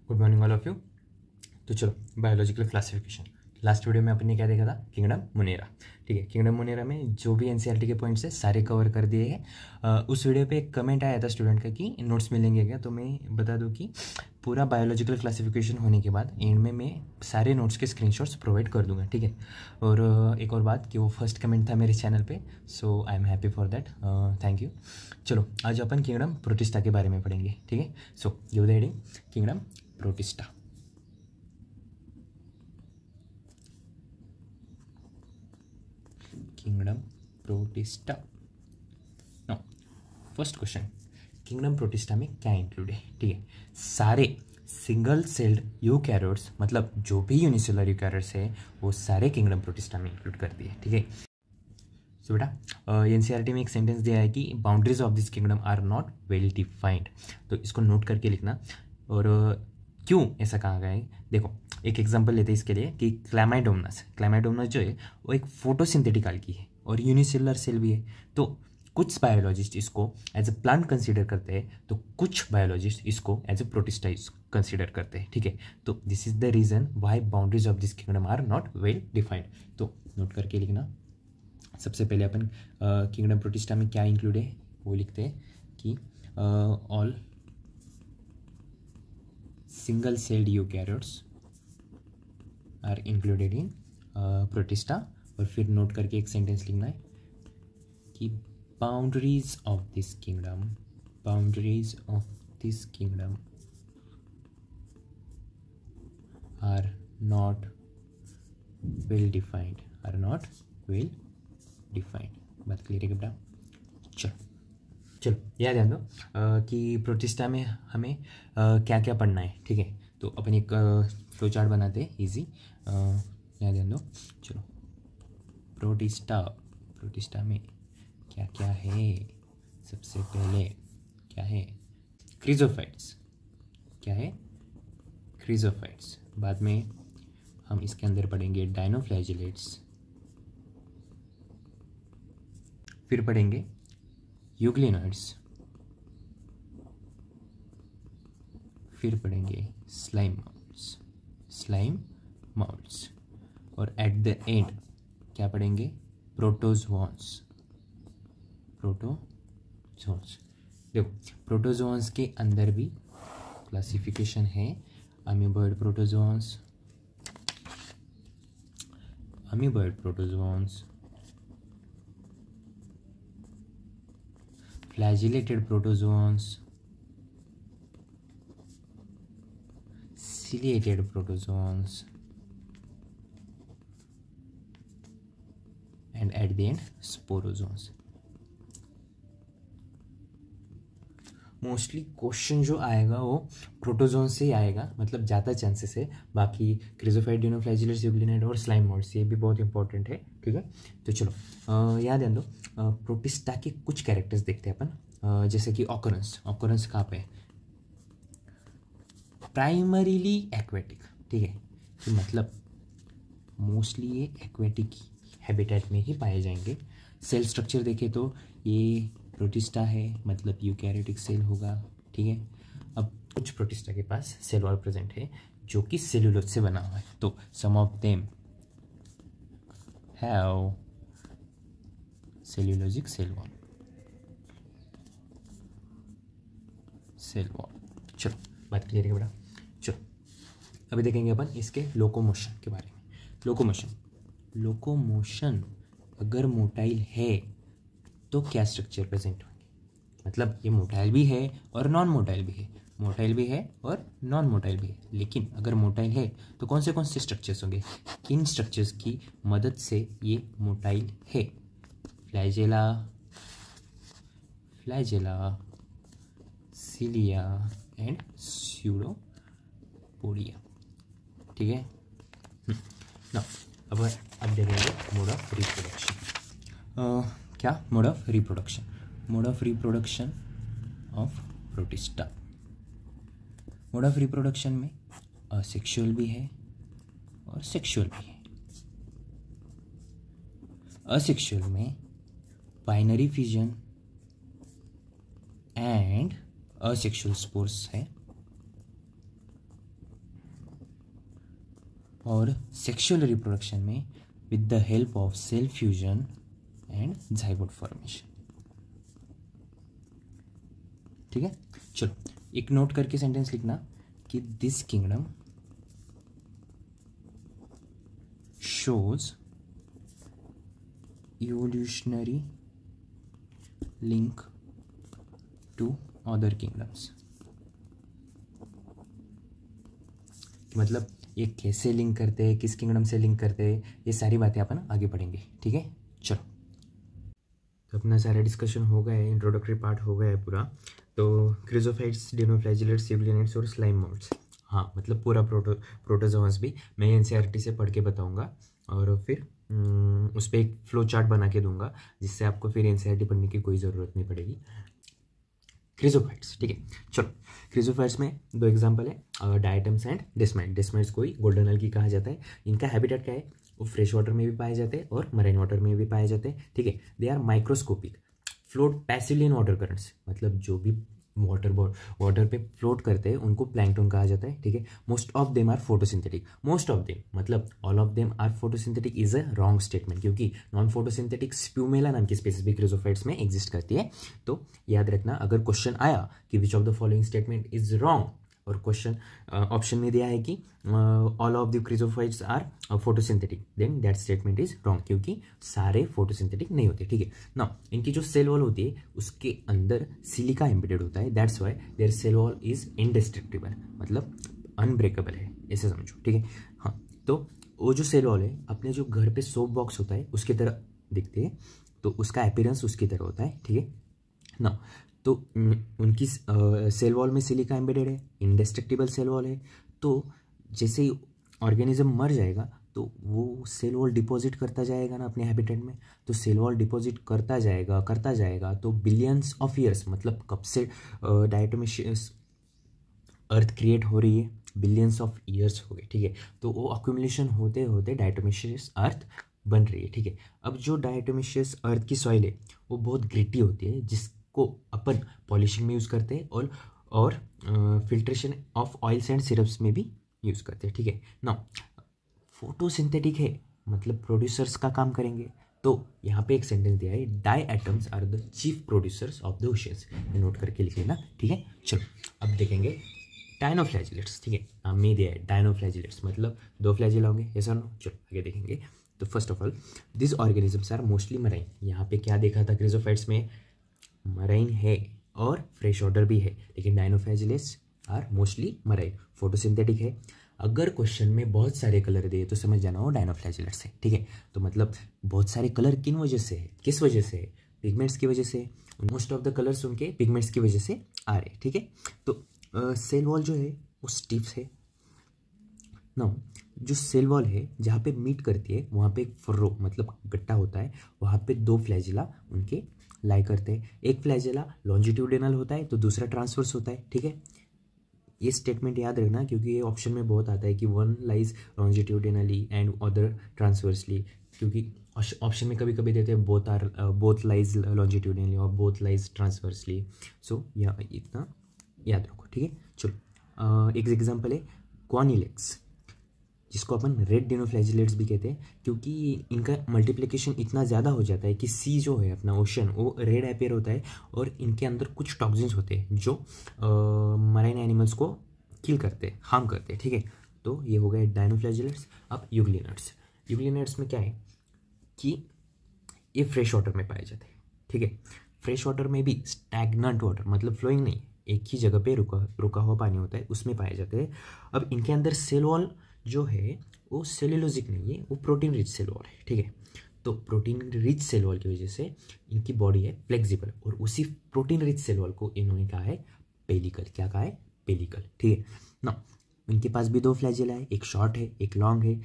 Good morning all of you. तो चलो, biological classification. Last video में अपन ने क्या देखा था? Kingdom Monera. ठीक है, किंगडम मोनेरा में जो भी एनसीईआरटी के पॉइंट्स है सारे कवर कर दिए हैं। उस वीडियो पे एक कमेंट आया था स्टूडेंट का कि नोट्स मिलेंगे क्या, तो मैं बता दूं कि पूरा बायोलॉजिकल क्लासिफिकेशन होने के बाद एंड में मैं सारे नोट्स के स्क्रीनशॉट्स प्रोवाइड कर दूंगा। ठीक है, और एक और बात कि वो फर्स्ट कमेंट था मेरे चैनल पे, so I am happy for that, thank you. चलो, आज अपन किंगडम प्रोटिस्टा के बारे में पढ़ेंगे। ठीक है, so give the heading kingdom Protista. Kingdom Protista. No, first question, kingdom Protista में क्या इंक्लूड है? ठीक है, सारे सिंगल सेल्ड यूकैरियोट्स, मतलब जो भी यूनिसेलुलर यूकैरियोट्स है वो सारे किंगडम प्रोटिस्टा में इंक्लूड कर दिए। ठीक है, सो बेटा एनसीईआरटी में एक सेंटेंस दिया है कि boundaries of this kingdom are not well defined, तो इसको नोट करके लिखना। और क्यों ऐसा कहा गया है, देखो एक एग्जांपल लेते हैं इसके लिए कि क्लैमाइडोमोनास जो है वो एक फोटोसिंथेटिक algae है और यूनिसेलुलर सेल भी है। तो कुछ बायोलॉजिस्ट इसको एज ए प्लांट कंसीडर करते हैं, तो कुछ बायोलॉजिस्ट इसको एज ए प्रोटिस्टा कंसीडर करते हैं। ठीक है, तो this is the reason why boundaries of this kingdom are not well defined. तो नोट करके लिखना। सबसे पहले अपन किंगडम प्रोटिस्टा में क्या इंक्लूड है वो लिखते हैं कि all single celled eukaryotes are included in Protista. और फिर नोट करके एक सेंटेंस लिखना है कि boundaries of this kingdom are not well defined, बात क्लियर है क्या बेटा? चलो याद ध्यान दो कि प्रोटिस्टा में हमें क्या क्या पढ़ना है। ठीक है, तो अपन एक फ्लो चार्ट बनाते हैं इजी, याद ध्यान दो। चलो, प्रोटिस्टा में क्या क्या है? सबसे पहले क्या है? क्रिजोफाइट्स। क्या है? क्रिजोफाइट्स। बाद में हम इसके अंदर पढ़ेंगे डायनोफ्लैजिलेट्स, फिर पढ़ेंगे यूग्लिनोइड्स, फिर पढ़ेंगे स्लाइम माउल्ट्स, और एट द एंड क्या पढ़ेंगे? प्रोटोजोन्स। देखो, प्रोटोजोन्स के अंदर भी क्लासिफिकेशन है। Amoeboid protozoans, flagellated protozoans, ciliated protozoans, and at the end sporozoans। Mostly question जो आएगा वो प्रोटोजोन से ही आएगा, मतलब ज़्यादा चांसेस है। बाकी क्रिजोफाइट, डिनोफ्लैजिलेट्स, यूग्लिनाइड और स्लाइम मोड्स ये भी बहुत इंपॉर्टेंट है। ठीक है, तो चलो याद ध्यान दो। प्रोटिस्टा के कुछ कैरेक्टर्स देखते हैं अपन, जैसे कि ऑकरेंस कहाँ पे है? Primarily aquatic. ठीक है, कि मतलब मोस्टली ये एक्वेटिक हैबिटेट में ही पाए जाएंगे। सेल स्ट्रक्चर देखें तो ये प्रोटिस्टा है, मतलब यूकैरियोटिक सेल होगा। ठीक है, अब कुछ प्रोटिस्टा के पास सेल वॉल प्रेजेंट है जो कि सेलुलोज से बना हुआ है, तो some of them have cellulosic cell wall. चलो, बात क्लियर है बेटा? चलो, अभी देखेंगे अपन इसके लोकोमोशन के बारे में। लोकोमोशन अगर मोटाइल है तो क्या स्ट्रक्चर प्रेजेंट होंगे? मतलब ये मोटाइल भी है और नॉन मोटाइल भी है, लेकिन अगर मोटाइल है तो कौन से स्ट्रक्चर्स होंगे? किन स्ट्रक्चर्स की मदद से ये मोटाइल है? Flagella, cilia and pseudopodia. ठीक है ना, अब देखेंगे मोड ऑफ रिप्रोडक्शन। क्या mode of reproduction of Protista? Mode of reproduction में असेक्सुअल भी है और सेक्सुअल भी है। असेक्सुअल में binary fission and asexual spores है, और सेक्सुअल रिप्रोडक्शन में with the help of cell fusion and zygote formation. ठीक है, चलो एक नोट करके सेंटेंस लिखना कि this kingdom shows evolutionary link to other kingdoms. मतलब ये कैसे लिंक करते हैं, किस किंगडम से लिंक करते हैं, ये सारी बातें अपन आगे पढ़ेंगे। ठीक है, चलो तो अपना सारा डिस्कशन हो गया है, इंट्रोडक्टरी पार्ट हो गया है पूरा। तो क्रिजोफाइट्स, डिनोफ्लैजिलेट्स, यूग्लिनेट्स और स्लाइम मोल्ड्स, हाँ मतलब पूरा प्रोटोजोआस भी मैं एनसीईआरटी से पढ़ के बताऊंगा और फिर उस पर एक फ्लो चार्ट बना के दूंगा, जिससे आपको फिर एनसीईआरटी पढ़ने की कोई ज़रूरत नहीं पड़ेगी। क्रिजोफाइट्स, ठीक है, चलो क्रिजोफाइट्स में दो एग्जांपल है, डायटम्स एंड डेस्माइट। डेस्माइट्स को ही गोल्डन अलगी कहा जाता है। इनका हैबिटेट क्या है, वो फ्रेश वाटर में भी पाए जाते हैं और मरीन वाटर में भी पाए जाते हैं। ठीक है, they are microscopic, float passively in water currents, मतलब जो भी वाटर पे फ्लोट करते हैं उनको प्लैंकटन कहा जाता है। ठीक है, most of them are photosynthetic. Most of them मतलब all of them are photosynthetic is a wrong statement, क्योंकि नॉन फोटोसिंथेटिक स्प्यूमेला नाम की स्पीसीज भी क्रिजोफाइट्स में एग्जिस्ट करती है। तो याद रखना, अगर क्वेश्चन आया कि which of the following statement is wrong और क्वेश्चन ऑप्शन में दिया है कि all of the chrysophytes are photosynthetic, then that statement is wrong, क्योंकि सारे फोटोसिंथेटिक नहीं होते। ठीक है ना, इनकी जो सेल वॉल होती है उसके अंदर सिलिका एम्बेडेड होता है, that's why their cell wall is indestructible, मतलब अनब्रेकेबल है, ऐसे समझो। ठीक है, हाँ तो वो जो सेल वॉल है अपने जो घर पे सोप बॉक्स होता है उसकी तरह दिखते हैं, तो उसका अपीयरेंस उसकी तरह होता है। ठीक है ना, तो उनकी सेल वॉल में सिलिका एम्बेडेड है, इंडेस्ट्रक्टिबल सेल वॉल है। तो जैसे ही ऑर्गेनिज्म मर जाएगा तो वो सेल वॉल डिपॉजिट करता जाएगा ना अपने हैबिटेट में, तो सेल वॉल डिपॉजिट करता जाएगा तो बिलियंस ऑफ ईयर्स, मतलब कब से डायटोमिशियस अर्थ क्रिएट हो रही है, बिलियंस ऑफ ईयर्स हो गए। ठीक है, तो वो अक्यूमुलेशन होते होते डायटोमिशियस अर्थ बन रही है। ठीक है, अब जो डायटोमिशियस अर्थ की सॉइल है वो बहुत ग्रिटी होती है, जिसको अपन पॉलिशिंग में यूज़ करते हैं और filtration of oils and syrups में भी यूज़ करते हैं। ठीक है ना, फोटोसिंथेटिक है मतलब प्रोड्यूसर्स का काम करेंगे। तो यहाँ पे एक सेंटेंस दिया है, diatoms are the chief producers of the oceans, note करके लिख लेना। ठीक है, चलो अब देखेंगे डायनोफ्लैजिलेट्स। ठीक है, नाम में दिया है डायनोफ्लैजिलेट्स, मतलब दो फ्लैजिला होंगे, ऐसा नो। चलो आगे देखेंगे। तो first of all this organisms are mostly marine. यहाँ पे क्या देखा था क्रिजोफाइट्स में, मराइन है और फ्रेश वाटर भी है, लेकिन dinoflagellates are mostly marine, photosynthetic है। अगर क्वेश्चन में बहुत सारे कलर दिए तो समझ जाना वो डायनोफ्लैजिलेट्स है। ठीक है, तो मतलब बहुत सारे कलर किन वजह से है, किस वजह से है, पिगमेंट्स की वजह से। मोस्ट ऑफ द कलर्स उनके पिगमेंट्स की वजह से आ रहे। ठीक है, तो सेल वॉल जो है वो स्टिफ है ना। जो सेल वॉल है जहाँ पे मीट करती है वहाँ पे एक फर्रो मतलब गट्टा होता है, वहाँ पे दो फ्लैजिला उनके लाई करते हैं। एक फ्लैजिला लॉन्जिट्यूडिनल होता है तो दूसरा ट्रांसवर्स होता है। ठीक है, ये स्टेटमेंट याद रखना क्योंकि ये ऑप्शन में बहुत आता है कि one lies longitudinally and other transversely, क्योंकि ऑप्शन में कभी कभी देते हैं बोथ लाइज लॉन्जिट्यूडिनली और बोथ लाइज ट्रांसवर्सली। सो यह इतना याद रखो। ठीक है, चलो एक एग्जांपल है क्वानिलेक्स, जिसको अपन रेड डिनोफ्लैजिलेट्स भी कहते हैं, क्योंकि इनका मल्टीप्लिकेशन इतना ज़्यादा हो जाता है कि सी जो है अपना ओशन वो रेड अपेयर होता है और इनके अंदर कुछ टॉक्सिन्स होते हैं जो मराइन एनिमल्स को किल करते हैं, हार्म करते हैं। ठीक है, तो ये हो गए डायनोफ्लैजिलेट्स। अब यूग्लिनेट्स, यूग्लिनेट्स में क्या है कि ये फ्रेश वाटर में पाए जाते हैं। ठीक है, फ्रेश वाटर में भी स्टैग्नेंट वाटर मतलब फ्लोइंग नहीं, एक ही जगह पे रुका हुआ पानी होता है, उसमें पाए जाते हैं। अब इनके अंदर सेल वॉल जो है वो सेल्यूलोजिक नहीं है, वो प्रोटीन रिच सेल वॉल है। ठीक है, तो प्रोटीन रिच सेल वॉल की वजह से इनकी बॉडी है फ्लेक्सिबल, और उसी प्रोटीन रिच सेल वॉल को इन्होंने कहा है पेलिकल। क्या कहा है, पेलिकल। ठीक है ना, इनके पास भी दो फ्लैजिला है, एक शॉर्ट है एक लॉन्ग है।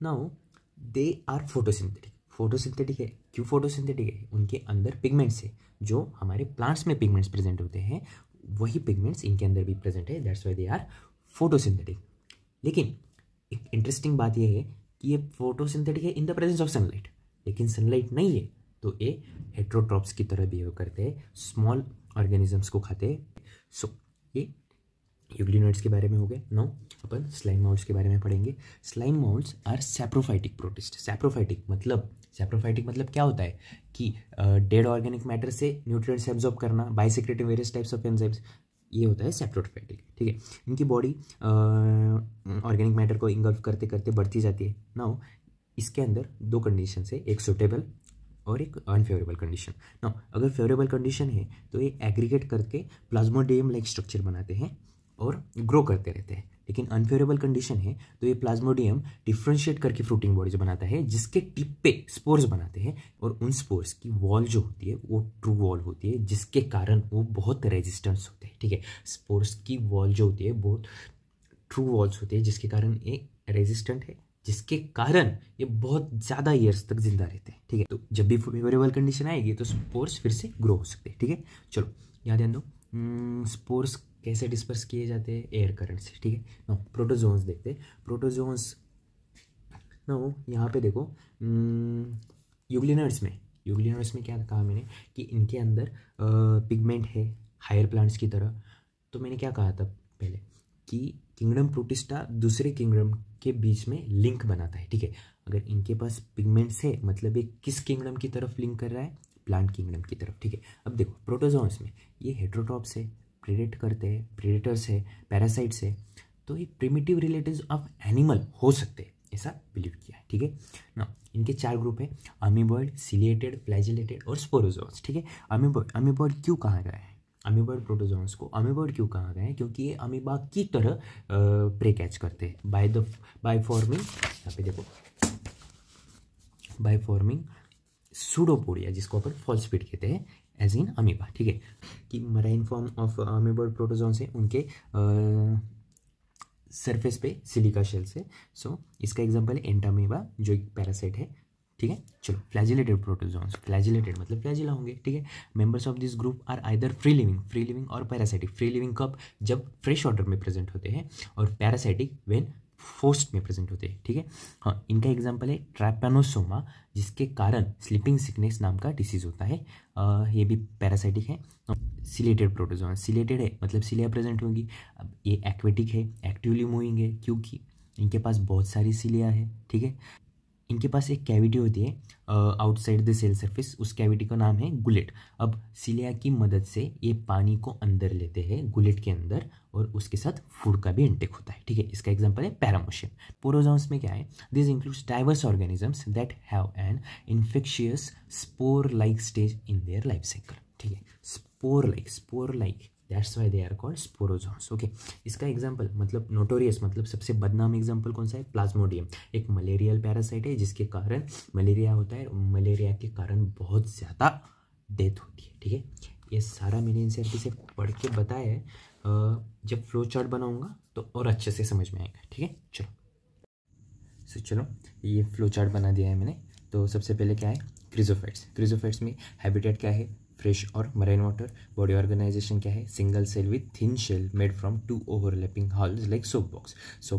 Now they are photosynthetic. Photosynthetic है, क्यों फोटोसिंथेटिक है, उनके अंदर पिगमेंट्स है, जो हमारे प्लांट्स में पिगमेंट्स प्रेजेंट होते हैं वही पिगमेंट्स इनके अंदर भी प्रेजेंट है, that's why they are photosynthetic. लेकिन एक इंटरेस्टिंग बात यह है कि ये फोटोसिंथेटिक है in the presence of sunlight, लेकिन सनलाइट नहीं है तो ये हेट्रोट्रॉप्स की तरह बिहेव करते हैं, स्मॉल ऑर्गेनिजम्स को खाते हैं। सो ये यूग्लिनोइड्स के बारे में हो गए। नाउ अपन स्लाइम माउल्ट्स के बारे में पढ़ेंगे। Slime moulds are saprophytic protist. Saprophytic मतलब क्या होता है कि डेड ऑर्गेनिक मैटर से न्यूट्रिएंट्स एब्जॉर्ब करना by secreting various types of enzymes, ये होता है सैप्रोफाइटिक। ठीक है, इनकी बॉडी ऑर्गेनिक मैटर को इंगल्फ करते करते बढ़ती जाती है। नाउ इसके अंदर दो कंडीशन है, एक सुटेबल और एक अनफेवरेबल कंडीशन। नाउ अगर फेवरेबल कंडीशन है तो ये एग्रीगेट करके प्लाज्मोडियम लाइक स्ट्रक्चर बनाते हैं और ग्रो करते रहते हैं। लेकिन अनफेवरेबल कंडीशन है तो ये प्लाज्मोडियम डिफ्रेंशिएट करके फ्रूटिंग बॉडीज बनाता है, जिसके टिप पे स्पोर्स बनाते हैं, और उन स्पोर्स की वॉल जो होती है वो ट्रू वॉल होती है, जिसके कारण वो बहुत रेजिस्टेंस होते हैं। ठीक है, स्पोर्स की वॉल जो होती है बहुत ट्रू वॉल्स होती है, जिसके कारण ये रेजिस्टेंट है, जिसके कारण ये बहुत ज़्यादा ईयर्स तक जिंदा रहते हैं। ठीक है, तो जब भी फेवरेबल कंडीशन आएगी तो स्पोर्स फिर से ग्रो हो सकते हैं। ठीक है, चलो यहाँ ध्यान दो, स्पोर्स कैसे डिस्पर्स किए जाते हैं, एयर करंट से। ठीक है, नो प्रोटोजोन्स देखते हैं। प्रोटोजोन्स नो यहाँ पे देखो, यूग्लिनोइड्स में क्या कहा मैंने कि इनके अंदर पिगमेंट है हायर प्लांट्स की तरह। तो मैंने क्या कहा था पहले कि किंगडम प्रोटिस्टा दूसरे किंगडम के बीच में लिंक बनाता है। ठीक है, अगर इनके पास पिगमेंट्स है मतलब ये किस किंगडम की तरफ लिंक कर रहा है, प्लांट किंगडम की तरफ। ठीक है, अब देखो प्रोटोजोन्स में ये हेटेरोट्रॉप्स है, प्रेडेट करते हैं, प्रेडेटर्स है, पैरासाइट्स है, तो ये प्रिमिटिव रिलेटिव्स ऑफ एनिमल हो सकते हैं, ऐसा बिलीव किया है। ठीक है ना, इनके 4 ग्रुप है, अमीबॉइड, सिलिएटेड, फ्लैजिलेटेड और स्पोरोजोन्स। ठीक है, अमीबॉइड क्यों कहा गया है, अमीबॉइड प्रोटोजोन्स को अमीबॉइड क्यों कहा गया है, क्योंकि ये अमीबा की तरह प्रे कैच करते हैं बाय फॉर्मिंग, यहाँ पे देखो, बाय फॉर्मिंग सूडोपोडिया, जिसको अपन फॉल्सपीड कहते हैं, एज इन अमीबा। ठीक है, कि marine form of amoeboid protozoans है, उनके सरफेस पे सिलिका शेल्स है। सो इसका एग्जांपल है एंटामीबा, जो एक पैरासाइट है। ठीक है, चलो फ्लैजिलेटेड प्रोटोजोन्स, फ्लैजिलेटेड मतलब फ्लैजिला होंगे। ठीक है, members of this group are either free living और पैरासाइटिक। फ्री लिविंग कब, जब फ्रेश ऑर्डर में प्रेजेंट होते हैं, और पैरासाइटिक व्हेन फोस्ट में प्रेजेंट होते हैं। ठीक है, हाँ, इनका एग्जांपल है ट्रैपेनोसोमा, जिसके कारण स्लीपिंग सिकनेस नाम का डिसीज होता है। ये भी पैरासाइटिक है। सिलेटेड प्रोटोजोन, सिलेटेड है मतलब सिलिया प्रेजेंट होगी। अब ये एक्वेटिक है, एक्टिवली मूविंग है, क्योंकि इनके पास बहुत सारी सिलिया है। ठीक है, इनके पास एक कैविटी होती है आउटसाइड द सेल सरफेस, उस कैविटी का नाम है गुलेट। अब सिलिया की मदद से ये पानी को अंदर लेते हैं गुलेट के अंदर, और उसके साथ फूड का भी इंटेक होता है। ठीक है, इसका एग्जांपल है पैरामोशियम। पोरोजोन्स में क्या है, this includes diverse organisms that have an infectious spore like stage in their life cycle. ठीक है, spore like that's why they are called sporozoans. Okay, इसका एग्जांपल मतलब नोटोरियस मतलब सबसे बदनाम एग्जांपल कौन सा है, प्लाज्मोडियम। एक मलेरियल पैरासाइट है, जिसके कारण मलेरिया होता है, मलेरिया के कारण बहुत ज़्यादा डेथ होती है। ठीक है, ये सारा मैंने एनसीईआरटी से पढ़ के बताया है, जब फ्लो चार्ट बनाऊंगा तो और अच्छे से समझ में आएगा। ठीक है, चलो ये फ्लो चार्ट बना दिया है मैंने। तो सबसे पहले क्या है, क्रिजोफाइट्स में हैबिटेट क्या है, फ्रेश और मराइन वाटर। बॉडी ऑर्गेनाइजेशन क्या है, single cell with thin shell made from 2 overlapping halves like soap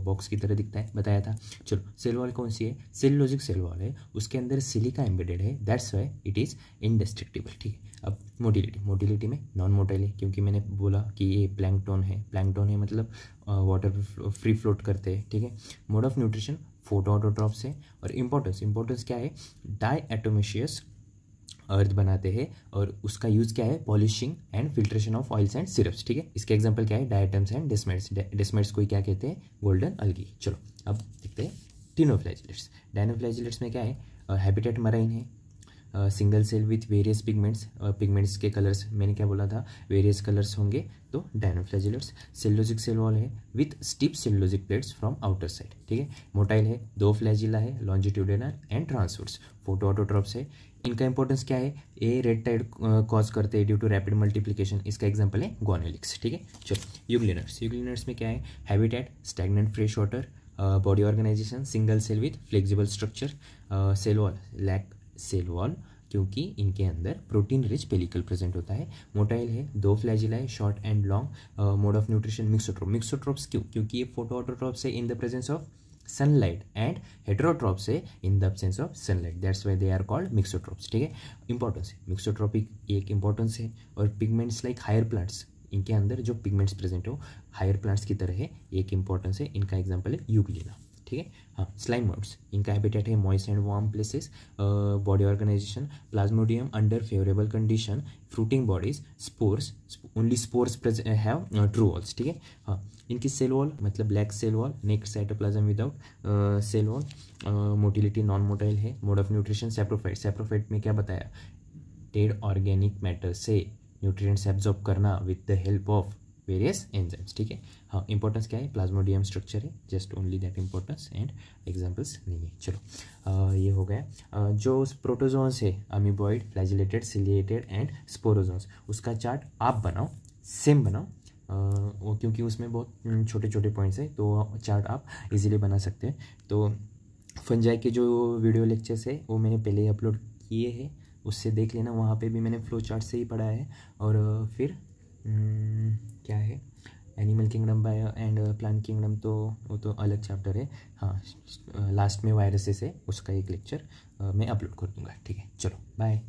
box की तरह दिखता है, बताया था। चलो सेल वॉल कौन सी है, सेलुलोजिक सेल वॉल है, उसके अंदर सिलिका एम्बेडेड है, दैट्स वाई इट इज़ इंडेस्ट्रक्टिबल। ठीक है, अब मोटिलिटी में नॉन मोटाइल है, क्योंकि मैंने बोला कि ये प्लैंकटन है मतलब वाटर फ्री फ्लोट करते हैं। ठीक है, मोड ऑफ न्यूट्रिशन फोटोऑटोट्रॉप्स है, और इंपॉर्टेंस क्या है, डायएटोमेशियस अर्थ बनाते हैं, और उसका यूज़ क्या है, polishing and filtration of oils and syrups. ठीक है, इसके एग्जांपल क्या है, डायटम्स एंड डेस्मेट्स को क्या कहते हैं, गोल्डन अलगी। चलो अब देखते हैं डायनोफ्लैजिलेट्स में क्या है, हैबिटेट मराइन है, single cell with various pigments के कलर्स, मैंने क्या बोला था, वेरियस कलर्स होंगे, तो डायनोफ्लैजिलेट्स। सेलुलोजिक सेल वॉल है with steep cellulosic plates from outer side. ठीक है, मोटाइल है, 2 फ्लैजिला है, लॉन्जिट्यूडिनल एंड ट्रांसवर्स। फोटोऑटोट्रॉप्स है, इनका इंपॉर्टेंस क्या है, ये रेड टाइड कॉज करते हैं ड्यू टू रैपिड मल्टीप्लिकेशन, इसका एग्जांपल है गोनेलिक्स। ठीक है, चलो यूग्लिनर्स में क्या है, habitat stagnant fresh water, body organisation single cell with flexible structure, cell wall क्योंकि इनके अंदर प्रोटीन रिच पेलिकल प्रेजेंट होता है। मोटाइल है, 2 फ्लैजिला है, short and long. Mode of nutrition mixotrophs क्योंकि ये फोटोऑटोट्रॉप्स है in the presence of sunlight, and heterotrophs है in the absence of sunlight, that's why they are called mixotrophs. ठीक है, इंपॉर्टेंस है, मिक्सोट्रॉपिक एक इंपॉर्टेंस है, और पिगमेंट्स लाइक हायर प्लांट्स इनके अंदर जो पिगमेंट्स प्रेजेंट हो हायर प्लांट्स की तरह है, एक इंपॉर्टेंस है, इनका एग्जांपल है यूग्लिना। ठीक है। हाँ, स्लाइम मोड्स, इनका हैबिटेट है moist and warm places, body organization plasmodium under favourable condition, fruiting bodies, spores, only spores have true walls. ठीक है। हाँ, इनकी सेल वॉल मतलब black cell wall, naked cytoplasm without cell wall, motility non motile है, mode of nutrition saprophyte. Saprophyte में क्या बताया, dead organic matter से न्यूट्रिएंट्स एब्जॉर्ब करना with the help of various enzymes. ठीक है। हाँ, इंपॉर्टेंस क्या है, प्लाज्मोडियम स्ट्रक्चर है, just only that importance and examples नहीं है। चलो ये हो गया। जो प्रोटोजोन्स है amoeboid, flagellated, ciliated and sporozoans, उसका चार्ट आप बनाओ, सेम बनाओ, वो क्योंकि उसमें बहुत छोटे छोटे पॉइंट्स है तो चार्ट आप इजीली बना सकते हैं। तो फंजाई के जो वीडियो लेक्चर्स है वो मैंने पहले ही अपलोड किए हैं, उससे देख लेना, वहाँ पे भी मैंने फ्लो चार्ट से ही पढ़ा है। और फिर क्या है, animal kingdom bio and plant kingdom, तो वो तो अलग चैप्टर है। हाँ, लास्ट में वायरसेस है, उसका एक लेक्चर मैं अपलोड कर दूँगा। ठीक है, चलो बाय।